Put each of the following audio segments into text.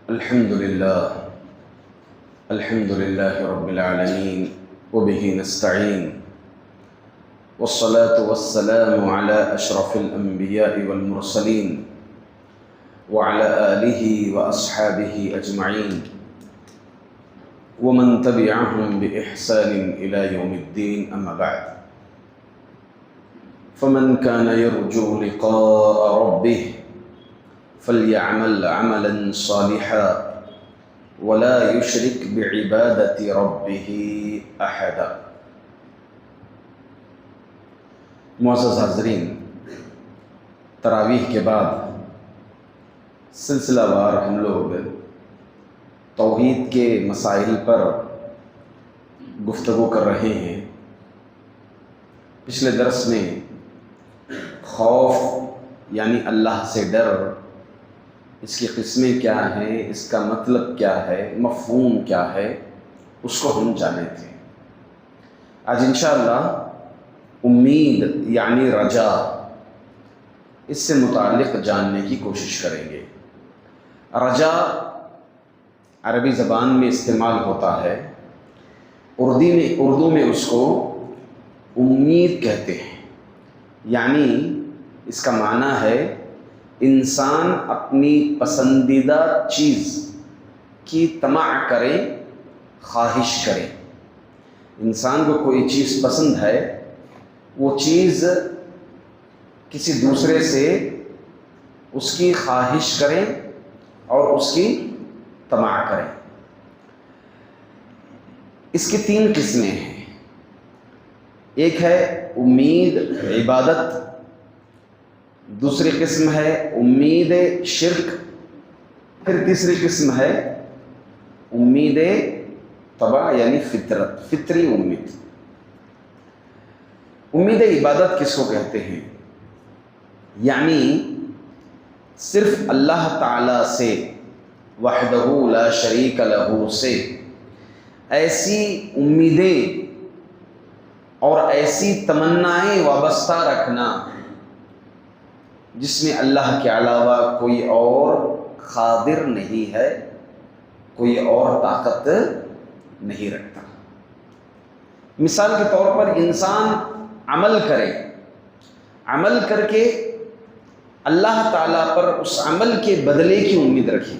الحمد لله رب العالمين وبه نستعين والصلاة والسلام على أشرف الأنبياء والمرسلين وعلى آله وأصحابه أجمعين ومن تبعهم بإحسان إلى يوم الدين. أما بعد، فمن كان يرجو لقاء ربه فليعمل عملا صالحا ولا يشرك بعبادة ربه أحدا. معزز حاضرین، تراویح کے بعد سلسلہ وار ہم لوگ توحید کے مسائل پر گفتگو کر رہے ہیں. پچھلے درس میں خوف یعنی اللہ سے ڈر، اس کی قسمیں کیا ہیں، اس کا مطلب کیا ہے، مفہوم کیا ہے، اس کو ہم جانے تھے. آج انشاءاللہ امید یعنی رجا، اس سے متعلق جاننے کی کوشش کریں گے. رجا عربی زبان میں استعمال ہوتا ہے، اردو میں اس کو امید کہتے ہیں. یعنی اس کا معنی ہے انسان اپنی پسندیدہ چیز کی طمع کرے، خواہش کرے. انسان کو کوئی چیز پسند ہے، وہ چیز کسی دوسرے سے اس کی خواہش کرے اور اس کی طمع کرے. اس کی 3 قسمیں ہیں. ایک ہے امید عبادت، دوسری قسم ہے امید شرک، پھر تیسری قسم ہے امید طبع یعنی فطرت، فطری امید. امید عبادت کس کو کہتے ہیں؟ یعنی صرف اللہ تعالی سے وحدہ لا شریک لہ سے ایسی امیدیں اور ایسی تمنائیں وابستہ رکھنا جس میں اللہ کے علاوہ کوئی اور قادر نہیں ہے، کوئی اور طاقت نہیں رکھتا. مثال کے طور پر انسان عمل کرے، عمل کر کے اللہ تعالیٰ پر اس عمل کے بدلے کی امید رکھے.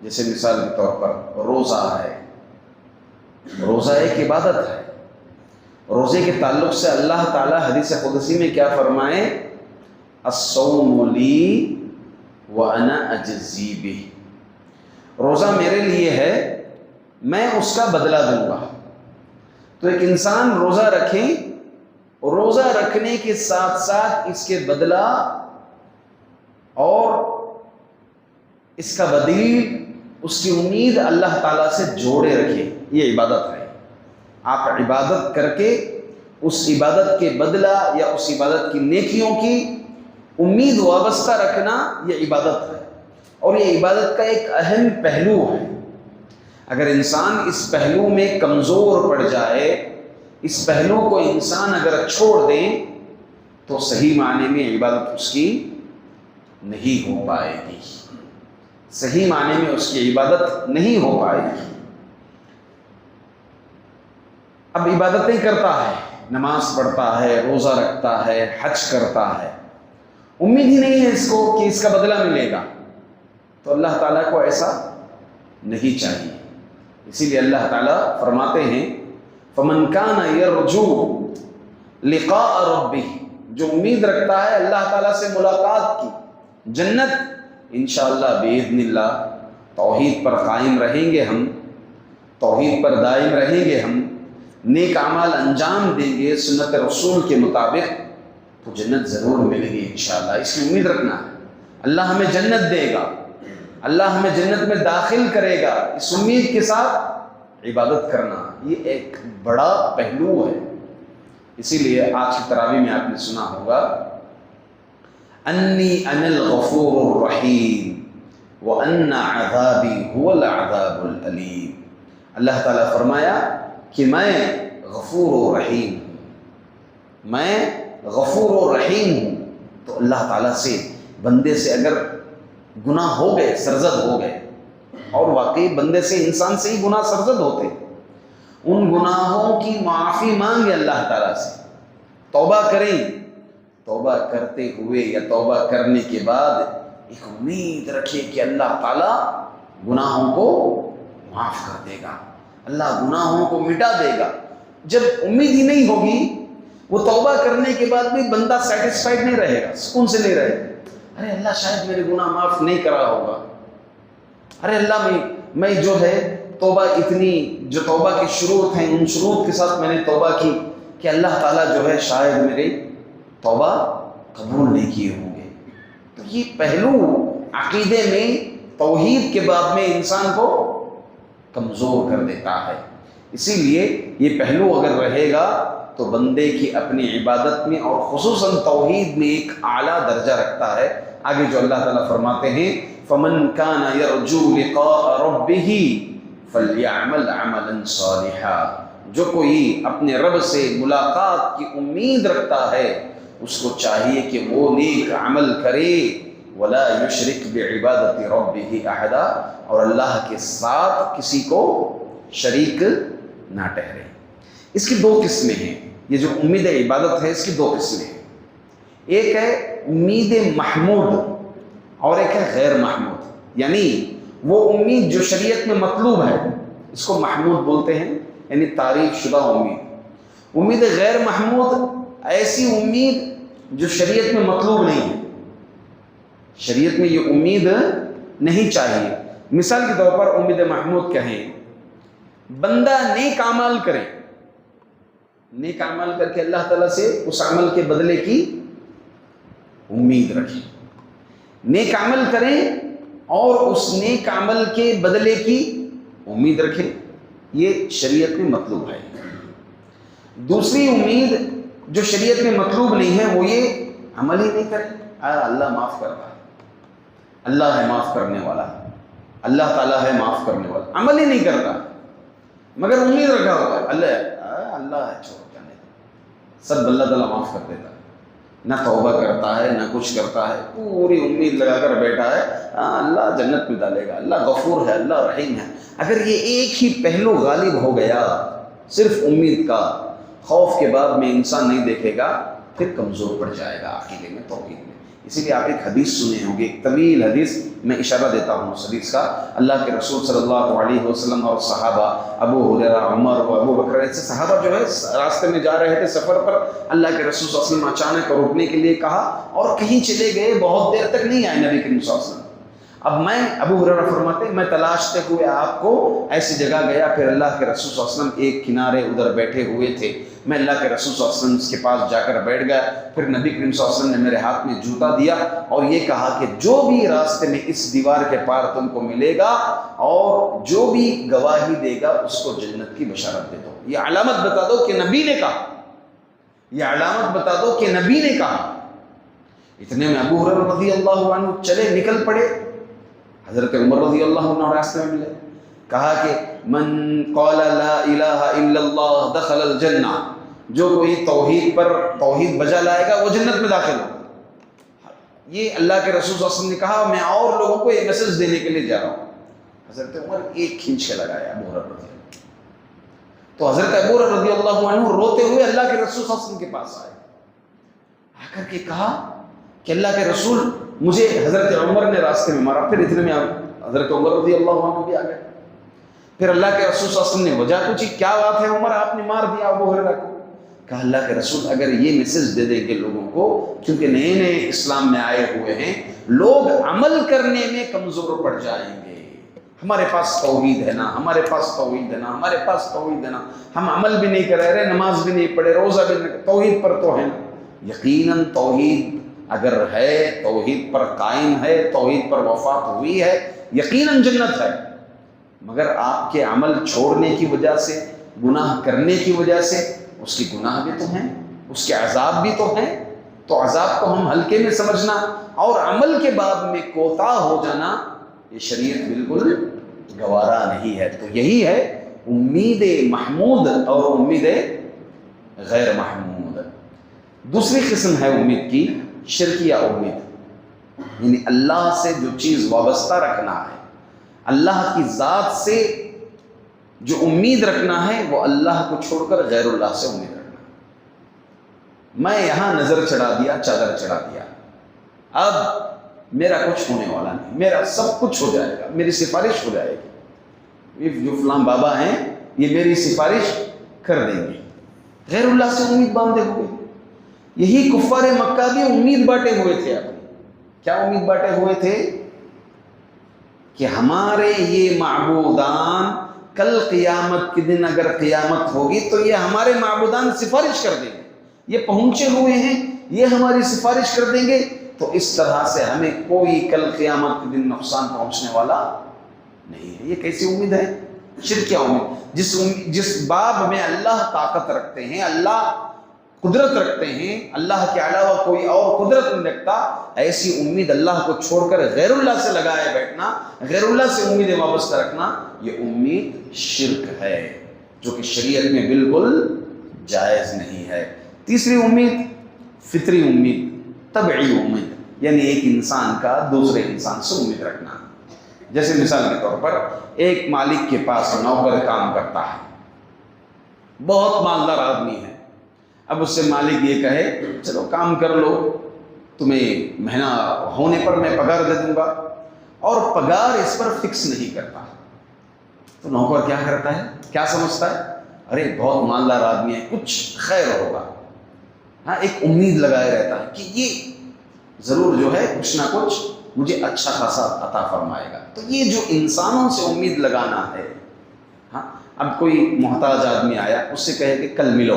جیسے مثال کے طور پر روزہ ہے، روزہ ایک عبادت ہے. روزے کے تعلق سے اللہ تعالیٰ حدیث قدسی میں کیا فرمائے؟ الصوم لی وانا اجزی بہ. روزہ میرے لیے ہے، میں اس کا بدلہ دوں گا. تو ایک انسان روزہ رکھے، روزہ رکھنے کے ساتھ ساتھ اس کے بدلہ اور اس کا بدیل، اس کی امید اللہ تعالیٰ سے جوڑے رکھے. یہ عبادت ہے. آپ عبادت کر کے اس عبادت کے بدلہ یا اس عبادت کی نیکیوں کی امید وابستہ رکھنا، یہ عبادت ہے. اور یہ عبادت کا ایک اہم پہلو ہے. اگر انسان اس پہلو میں کمزور پڑ جائے، اس پہلو کو انسان اگر چھوڑ دیں، تو صحیح معنی میں عبادت اس کی نہیں ہو پائے گی. صحیح معنی میں اس کی عبادت نہیں ہو پائے گی. اب عبادتیں کرتا ہے، نماز پڑھتا ہے، روزہ رکھتا ہے، حج کرتا ہے، امید ہی نہیں ہے اس کو کہ اس کا بدلہ ملے گا، تو اللہ تعالیٰ کو ایسا نہیں چاہیے. اسی لیے اللہ تعالیٰ فرماتے ہیں فَمَنْ كَانَ يَرْجُو لِقَاءَ رَبِّهِ، جو امید رکھتا ہے اللہ تعالیٰ سے ملاقات کی، جنت، انشاءاللہ بإذن اللہ توحید پر قائم رہیں گے، ہم توحید پر دائم رہیں گے، ہم نیک اعمال انجام دیں گے سنت رسول کے مطابق، تو جنت ضرور ملے گی انشاءاللہ. اس کی امید رکھنا ہے. اللہ ہمیں جنت دے گا، اللہ ہمیں جنت میں داخل کرے گا. اس امید کے ساتھ عبادت کرنا، یہ ایک بڑا پہلو ہے. اسی لیے آج کی تراویح میں آپ نے سنا ہوگا انی انا الغفور الرحیم وان عذابی هو العذاب العلیم. اللہ تعالیٰ فرمایا کہ میں غفور و رحیم ہوں، میں غفور و رحیم ہوں. تو اللہ تعالیٰ سے بندے سے اگر گناہ ہو گئے، سرزد ہو گئے، اور واقعی بندے سے انسان سے ہی گناہ سرزد ہوتے ہیں، ان گناہوں کی معافی مانگے اللہ تعالیٰ سے، توبہ کریں، توبہ کرتے ہوئے یا توبہ کرنے کے بعد ایک امید رکھے کہ اللہ تعالیٰ گناہوں کو معاف کر دے گا، اللہ گناہوں کو مٹا دے گا۔ جب امید ہی نہیں ہوگی، وہ توبہ کرنے کے بعد بھی بندہ سیٹسفائیڈ نہیں رہے گا، سکون سے نہیں رہے گا، ارے اللہ شاید میرے گناہ معاف نہیں کرا ہوگا، ارے اللہ میں جو ہے توبہ اتنی جو توبہ کی شروط ہیں ان شروط کے ساتھ میں نے توبہ کی کہ اللہ تعالیٰ جو ہے شاید میری توبہ قبول نہیں کیے ہوں گے۔ تو یہ پہلو عقیدے میں توحید کے باب میں انسان کو کمزور کر دیتا ہے، اسی لیے یہ پہلو اگر رہے گا تو بندے کی اپنی عبادت میں اور خصوصاً توحید میں ایک اعلیٰ درجہ رکھتا ہے۔ آگے جو اللہ تعالیٰ فرماتے ہیں فَمَنْ كَانَ يَرْجُو لِقَاءَ رَبِّهِ فَلْيَعْمَلْ عَمَلًا صَالِحًا، جو کوئی اپنے رب سے ملاقات کی امید رکھتا ہے اس کو چاہیے کہ وہ نیک عمل کرے، وَلَا يُشْرِكْ بِعِبَادَةِ رَبِّهِ أَحَدًا، اور اللہ کے ساتھ کسی کو شریک نہ ٹھہرے۔ اس کی دو قسمیں ہیں، یہ جو امید عبادت ہے اس کی دو قسمیں ہیں، ایک ہے امید محمود اور ایک ہے غیر محمود، یعنی وہ امید جو شریعت میں مطلوب ہے اس کو محمود بولتے ہیں، یعنی تعریف شدہ امید۔ امید غیر محمود ایسی امید جو شریعت میں مطلوب نہیں ہے، شریعت میں یہ امید نہیں چاہیے۔ مثال کے طور پر امید محمود کہیں، بندہ نیک اعمال کرے، نیک اعمال کر کے اللہ تعالیٰ سے اس عمل کے بدلے کی امید رکھے، نیک عمل کریں اور اس نیک عمل کے بدلے کی امید رکھیں، یہ شریعت میں مطلوب ہے۔ دوسری امید جو شریعت میں مطلوب نہیں ہے وہ یہ عمل ہی نہیں کرے، اللہ معاف کرتا ہے، اللہ ہے معاف کرنے والا، اللہ تعالیٰ ہے معاف کرنے والا، عمل ہی نہیں کرتا مگر امید رکھا ہوا ہے اللہ ہے، چھوڑ جانے سب اللہ تعالیٰ معاف کر دیتا ہے، نہ توبہ کرتا ہے نہ کچھ کرتا ہے، پوری امید لگا کر بیٹھا ہے اللہ جنت میں ڈالے گا، اللہ غفور ہے، اللہ رحیم ہے۔ اگر یہ ایک ہی پہلو غالب ہو گیا صرف امید کا، خوف کے بعد میں انسان نہیں دیکھے گا، پھر کمزور پڑ جائے گا عقیدے میں، توحید میں۔ اسی لیے آپ ایک حدیث سنے ہوں گے، ایک طویل حدیث، میں اشارہ دیتا ہوں اس حدیث کا۔ اللہ کے رسول صلی اللہ علیہ وسلم اور صحابہ ابو ہریرہ، عمر و ابو بکر، ایسے صحابہ جو ہے راستے میں جا رہے تھے سفر پر، اللہ کے رسول صلی اللہ علیہ وسلم اچانک روکنے کے لیے کہا اور کہیں چلے گئے، بہت دیر تک نہیں آئے نبی کریم صلی اللہ علیہ وسلم۔ اب میں ابو ہریرہ فرماتے میں تلاشتے ہوئے آپ کو ایسی جگہ گیا، پھر اللہ کے رسول صلی اللہ علیہ وسلم ایک کنارے ادھر بیٹھے ہوئے تھے، میں اللہ کے رسول صلی اللہ علیہ وسلم کے پاس جا کر بیٹھ گیا، پھر نبی کریم صلی اللہ علیہ وسلم نے میرے ہاتھ میں جوتا دیا اور یہ کہا کہ جو بھی راستے میں اس دیوار کے پار تم کو ملے گا اور جو بھی گواہی دے گا اس کو جنت کی بشارت دے دو۔ یہ علامت بتا دو کہ نبی نے کہا، یہ علامت بتا دو کہ نبی نے کہا۔ اتنے میں ابو ہریرہ رضی اللہ عنہ چلے، نکل پڑے، حضرت عمر رضی اللہ عنہ راستے میں ملے، کہا کہ من قال لا الہ الا اللہ دخل الجنہ، جو کوئی توحید بجا لائے گا وہ جنت میں داخل ہوگا۔ یہ اللہ کے رسول صلی اللہ علیہ وسلم نے کہا، میں اور لوگوں کو یہ میسج دینے کے لیے جا رہا ہوں۔ حضرت عمر ایک کھینچ کے لگایا ابو ہریرہ رضی اللہ عنہ، تو حضرت ابو ہریرہ رضی اللہ عنہ روتے ہوئے اللہ کے رسول صلی اللہ علیہ وسلم کے پاس آئے، آ کر کے کہا کہ اللہ کے رسول مجھے حضرت عمر نے راستے میں مارا۔ پھر اتنے میں حضرت عمر رضی اللہ عنہ بھی آ گئے، پھر اللہ کے رسول صلی اللہ علیہ وسلم نے وجہ پوچھی، کیا بات ہے عمر آپ نے مار دیا ابو ہریرہ کو؟ کہا اللہ کے رسول اگر یہ میسج دے دیں گے لوگوں کو، کیونکہ نئے نئے اسلام میں آئے ہوئے ہیں، لوگ عمل کرنے میں کمزور پڑ جائیں گے، ہمارے پاس توحید ہے نا، ہمارے پاس توحید ہے نا، ہمارے پاس توحید ہے نا، ہم عمل بھی نہیں کر رہے، نماز بھی نہیں پڑھے، روزہ بھی نہیں، توحید پر تو ہے نا۔ یقیناً توحید اگر ہے، توحید پر قائم ہے، توحید پر وفات ہوئی ہے، یقیناً جنت ہے، مگر آپ کے عمل چھوڑنے کی وجہ سے، گناہ کرنے کی وجہ سے اس کی گناہ بھی تو ہیں، اس کے عذاب بھی تو ہیں، تو عذاب کو ہم ہلکے میں سمجھنا اور عمل کے باب میں کوتاہ ہو جانا، یہ شریعت بالکل گوارا نہیں ہے۔ تو یہی ہے امید محمود اور امید غیر محمود۔ دوسری قسم ہے امید کی شرکیہ امید، یعنی اللہ سے جو چیز وابستہ رکھنا ہے، اللہ کی ذات سے جو امید رکھنا ہے وہ اللہ کو چھوڑ کر غیر اللہ سے امید رکھنا. میں یہاں نظر چڑھا دیا، چادر چڑھا دیا، اب میرا کچھ ہونے والا نہیں، میرا سب کچھ ہو جائے گا، میری سفارش ہو جائے گی، جو فلاں بابا ہیں یہ میری سفارش کر دیں گے. غیر اللہ سے امید باندھے ہوئے. یہی کفار مکہ بھی امید بانٹے ہوئے تھے. اپنی کیا امید بانٹے ہوئے تھے؟ کہ ہمارے یہ معبودان کل قیامت کے دن اگر قیامت ہوگی تو یہ ہمارے معبودان سفارش کر دیں گے، یہ پہنچے ہوئے ہیں، یہ ہماری سفارش کر دیں گے، تو اس طرح سے ہمیں کوئی کل قیامت کے دن نقصان پہنچنے والا نہیں ہے. یہ کیسی امید ہے؟ شرکیہ امید. جس باب میں اللہ طاقت رکھتے ہیں، اللہ قدرت رکھتے ہیں، اللہ کے علاوہ کوئی اور قدرت نہیں رکھتا، ایسی امید اللہ کو چھوڑ کر غیر اللہ سے لگائے بیٹھنا، غیر اللہ سے امیدیں وابستہ رکھنا، یہ امید شرک ہے جو کہ شریعت میں بالکل جائز نہیں ہے. تیسری امید فطری امید، طبعی امید، یعنی ایک انسان کا دوسرے انسان سے امید رکھنا. جیسے مثال کے طور پر ایک مالک کے پاس نوکر کام کرتا ہے، بہت مالدار آدمی ہے. اب اس سے مالک یہ کہے چلو کام کر لو، تمہیں مہینہ ہونے پر میں پگار دے دوں گا، اور پگار اس پر فکس نہیں کرتا. تو نوکر کیا کرتا ہے، کیا سمجھتا ہے؟ ارے بہت مالدار آدمی ہے، کچھ خیر ہوگا. ہاں، ایک امید لگائے رہتا ہے کہ یہ ضرور جو ہے کچھ نہ کچھ مجھے اچھا خاصا عطا فرمائے گا. تو یہ جو انسانوں سے امید لگانا ہے، ہاں، اب کوئی محتاج آدمی آیا، اس سے کہے کہ کل ملو،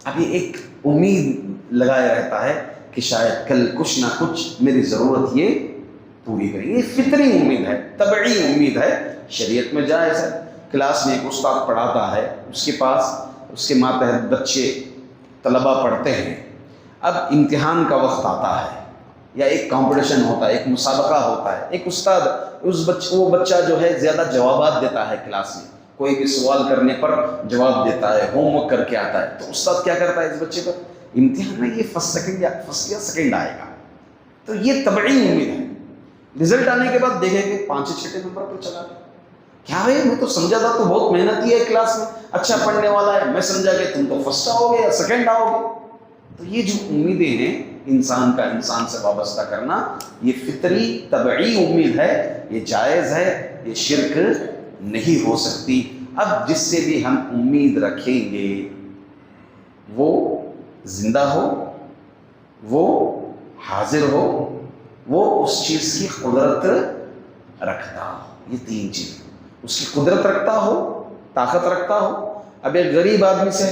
اب یہ ایک امید لگائے رہتا ہے کہ شاید کل کچھ نہ کچھ میری ضرورت یہ پوری کرے. یہ فطری امید ہے، طبعی امید ہے، شریعت میں جائز ہے. کلاس میں ایک استاد پڑھاتا ہے، اس کے پاس اس کے ماتحت بچے طلبہ پڑھتے ہیں. اب امتحان کا وقت آتا ہے یا ایک کمپٹیشن ہوتا ہے، ایک مسابقہ ہوتا ہے. ایک استاد وہ بچہ جو ہے زیادہ جوابات دیتا ہے کلاس میں، کوئی بھی سوال کرنے پر جواب دیتا ہے، ہوم ورک کر کے آتا ہے. تو استاد کیا کرتا ہے اس بچے پر، امتحان میں یہ فرسٹ یا سیکنڈ آئے گا. تو یہ طبعی امید ہے. رزلٹ آنے کے بعد دیکھیں کہ 5-6 نمبر پر چلا گیا. کیا ہے، میں تو سمجھا تھا تو بہت محنتی ہے کلاس میں، اچھا پڑھنے والا ہے، میں سمجھا کہ تم تو فرسٹ آؤ گے یا سیکنڈ آؤ گے. تو یہ جو امیدیں ہیں انسان کا انسان سے وابستہ کرنا، یہ فطری طبعی امید ہے، یہ جائز ہے، یہ شرک نہیں ہو سکتی. اب جس سے بھی ہم امید رکھیں گے وہ زندہ ہو، وہ حاضر ہو، وہ اس چیز کی قدرت رکھتا ہو. یہ 3 چیز، اس کی قدرت رکھتا ہو، طاقت رکھتا ہو. اب ایک غریب آدمی سے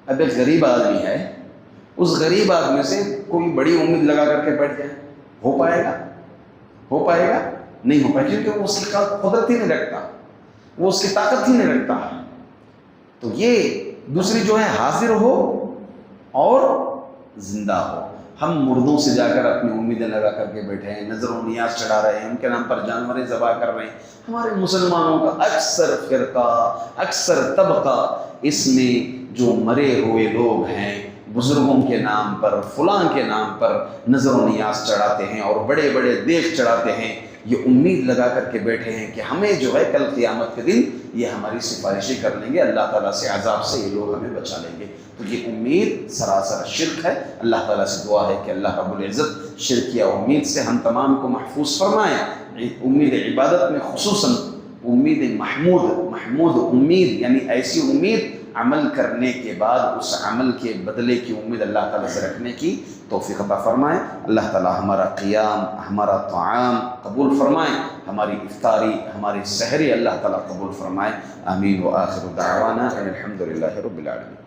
اب ایک غریب آدمی ہے، اس غریب آدمی سے کوئی بڑی امید لگا کر کے بیٹھ جائے، ہو پائے گا؟ نہیں ہو پائے، کیونکہ وہ اس کی قدرت ہی نہیں رکھتا، وہ اس کی طاقت ہی نہیں رکھتا. تو یہ دوسری جو ہے حاضر ہو اور زندہ ہو. ہم مردوں سے جا کر اپنی امیدیں لگا کر کے بیٹھے ہیں، نظر و نیاز چڑھا رہے ہیں، ان کے نام پر جانوریں ذبح کر رہے ہیں. ہمارے مسلمانوں کا اکثر فرقہ، اکثر طبقہ اس میں جو مرے ہوئے لوگ ہیں، بزرگوں کے نام پر، فلاں کے نام پر نظر و نیاز چڑھاتے ہیں اور بڑے بڑے دیغ چڑھاتے ہیں. یہ امید لگا کر کے بیٹھے ہیں کہ ہمیں جو ہے کل قیامت کے دن یہ ہماری سفارشیں کر لیں گے، اللہ تعالیٰ سے عذاب سے یہ لوگ ہمیں بچا لیں گے. تو یہ امید سراسر شرک ہے. اللہ تعالیٰ سے دعا ہے کہ اللہ رب العزت شرکیہ امید سے ہم تمام کو محفوظ فرمائیں. امید عبادت میں خصوصاً امید محمود امید، یعنی ایسی امید عمل کرنے کے بعد اس عمل کے بدلے کی امید اللہ تعالیٰ سے رکھنے کی توفیق عطا فرمائے. اللہ تعالیٰ ہمارا قیام، ہمارا طعام قبول فرمائے، ہماری افطاری، ہماری سحری اللہ تعالیٰ قبول فرمائے. آمین. وآخر دعوانا ان الحمد للہ رب العالمین.